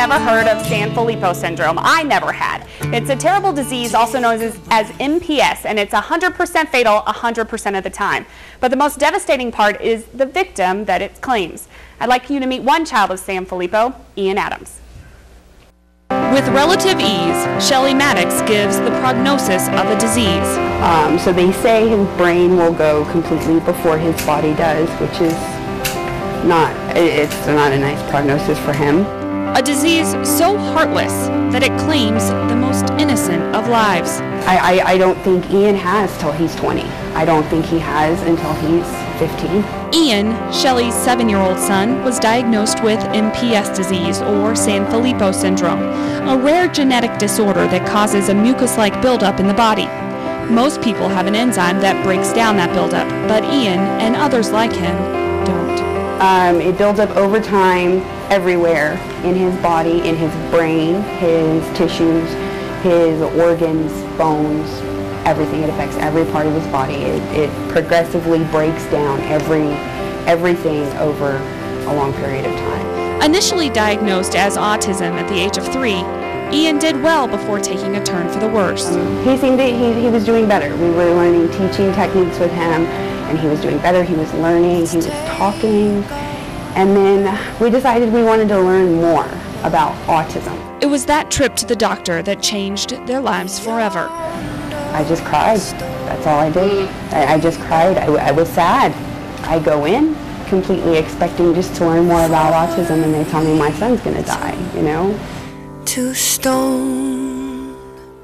never heard of Sanfilippo syndrome. I never had. It's a terrible disease also known as MPS, and it's 100% fatal 100% of the time. But the most devastating part is the victim that it claims. I'd like you to meet one child of Sanfilippo, Ian Adams. With relative ease, Shelley Maddox gives the prognosis of a disease. So they say his brain will go completely before his body does, which is not a nice prognosis for him. A disease so heartless that it claims the most innocent of lives. I don't think Ian has till he's 20. I don't think he has until he's 15. Ian, Shelley's 7-year-old son, was diagnosed with MPS disease, or Sanfilippo syndrome, a rare genetic disorder that causes a mucus-like buildup in the body. Most people have an enzyme that breaks down that buildup, but Ian and others like him don't. It builds up over time everywhere in his body, in his brain, his tissues, his organs, bones, everything. It affects every part of his body. It progressively breaks down everything over a long period of time. Initially diagnosed as autism at the age of 3, Ian did well before taking a turn for the worse. He was doing better. We were learning teaching techniques with him, and he was doing better. He was learning, he was talking, and then we decided we wanted to learn more about autism. It was that trip to the doctor that changed their lives forever. I just cried. That's all I did. I just cried. I was sad. I go in completely expecting just to learn more about autism, and they tell me my son's going to die, you know? To stone.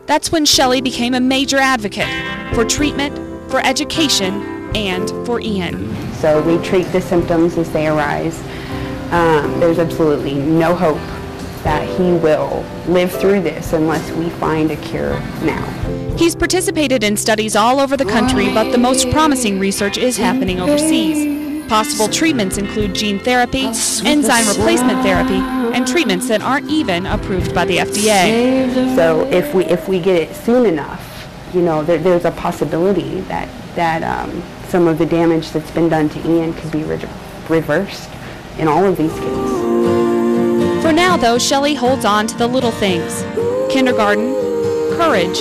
That's when Shelley became a major advocate for treatment, for education, and for Ian. So we treat the symptoms as they arise. There's absolutely no hope that he will live through this unless we find a cure now. He's participated in studies all over the country, but the most promising research is happening overseas. Possible treatments include gene therapy, enzyme replacement therapy, and treatments that aren't even approved by the FDA. So if we get it soon enough, you know, there's a possibility that some of the damage that's been done to Ian could be reversed in all of these kids. For now, though, Shelley holds on to the little things: kindergarten, courage,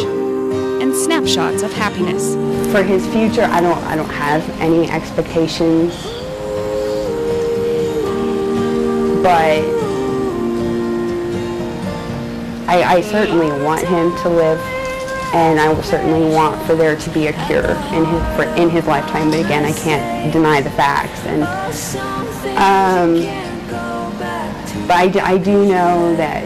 and snapshots of happiness. For his future, I don't have any expectations, but I certainly want him to live, and I will certainly want for there to be a cure in his lifetime. But again, I can't deny the facts, and but I do know that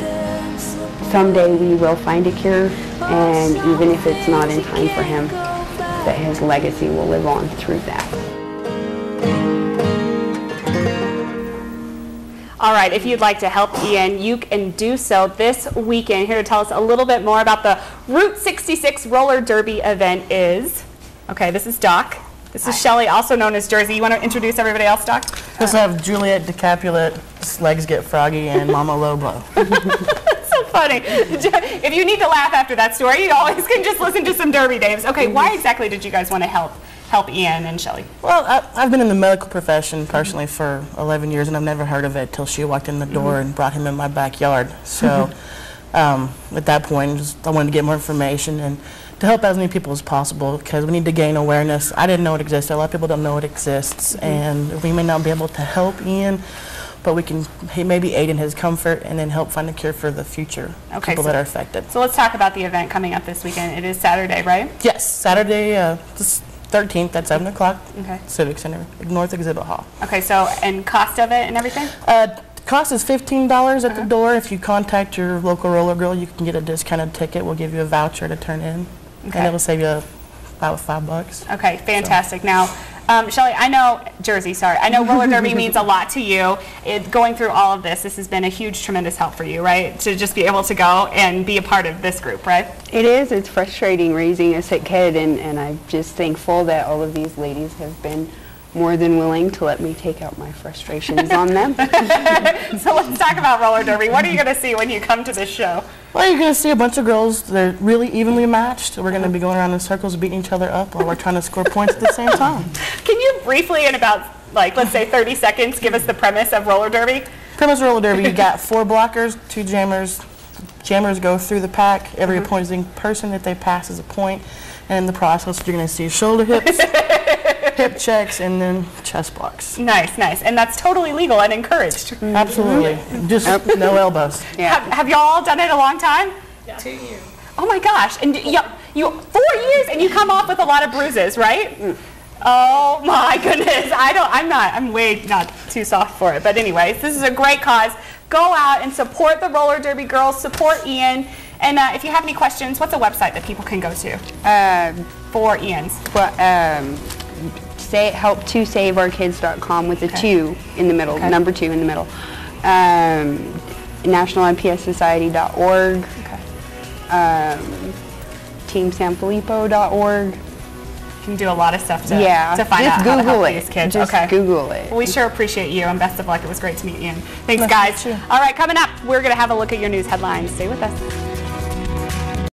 someday we will find a cure, and even if it's not in time for him, that his legacy will live on through that. All right, if you'd like to help Ian, you can do so this weekend. Here to tell us a little bit more about the Route 66 Roller Derby event is, okay, this is Doc. This is Shelley, also known as Jersey. You want to introduce everybody else, Doc? Let's have Juliet Decapulet, Legs Get Froggy, and Mama Lobo. That's so funny. If you need to laugh after that story, you always can just listen to some Derby names. Okay, why exactly did you guys want to help Ian and Shelley? Well, I've been in the medical profession personally for 11 years, and I've never heard of it till she walked in the door and brought him in my backyard. So at that point, I wanted to get more information and to help as many people as possible, because we need to gain awareness. I didn't know it existed. A lot of people don't know it exists, and we may not be able to help Ian, but we can maybe aid in his comfort and then help find a cure for the future people that are affected. So let's talk about the event coming up this weekend. It is Saturday, right? Yes, Saturday, this 13th at 7 o'clock, okay. Civic Center, North Exhibit Hall. Okay, so, and cost of it and everything? Cost is $15 at the door. If you contact your local roller girl, you can get a discounted ticket. We'll give you a voucher to turn in, and it will save you about $5. Okay, fantastic. So. Now, Shelley, I know roller derby means a lot to you. Going through all of this has been a huge, tremendous help for you, right? To just be able to go and be a part of this group, right? It is. It's frustrating raising a sick kid, and I'm just thankful that all of these ladies have been more than willing to let me take out my frustrations on them. So let's talk about roller derby. What are you going to see when you come to this show? Well, you're going to see a bunch of girls that are really evenly matched. We're going to be going around in circles, beating each other up while we're trying to score points at the same time. Can you briefly, in about, like, let's say 30 seconds, give us the premise of roller derby? Pretty much roller derby, you got 4 blockers, 2 jammers. Jammers go through the pack. Every opposing person that they pass is a point. And in the process, you're going to see shoulder hips, hip checks, and then chest blocks. Nice, nice. And that's totally legal and encouraged. Absolutely. Just no elbows. Yeah. Have y'all all done it a long time? Yeah. 2 years. Oh my gosh. And you 4 years and you come off with a lot of bruises, right? Oh my goodness. I'm way not too soft for it. But anyways, this is a great cause. Go out and support the roller derby girls, support Ian. And if you have any questions, what's a website that people can go to for Ian's? Well, help2saveourkids.com with a 2 in the middle, number 2 in the middle. NationalMPSSociety.org. Okay. Team Sanfilippo.org. You can do a lot of stuff to find just out how to Google help it. these kids. Just okay. Google it. Well, we sure appreciate you, and best of luck. It was great to meet Ian. Thanks, Nice guys. to meet you. All right, coming up, we're going to have a look at your news headlines. Stay with us.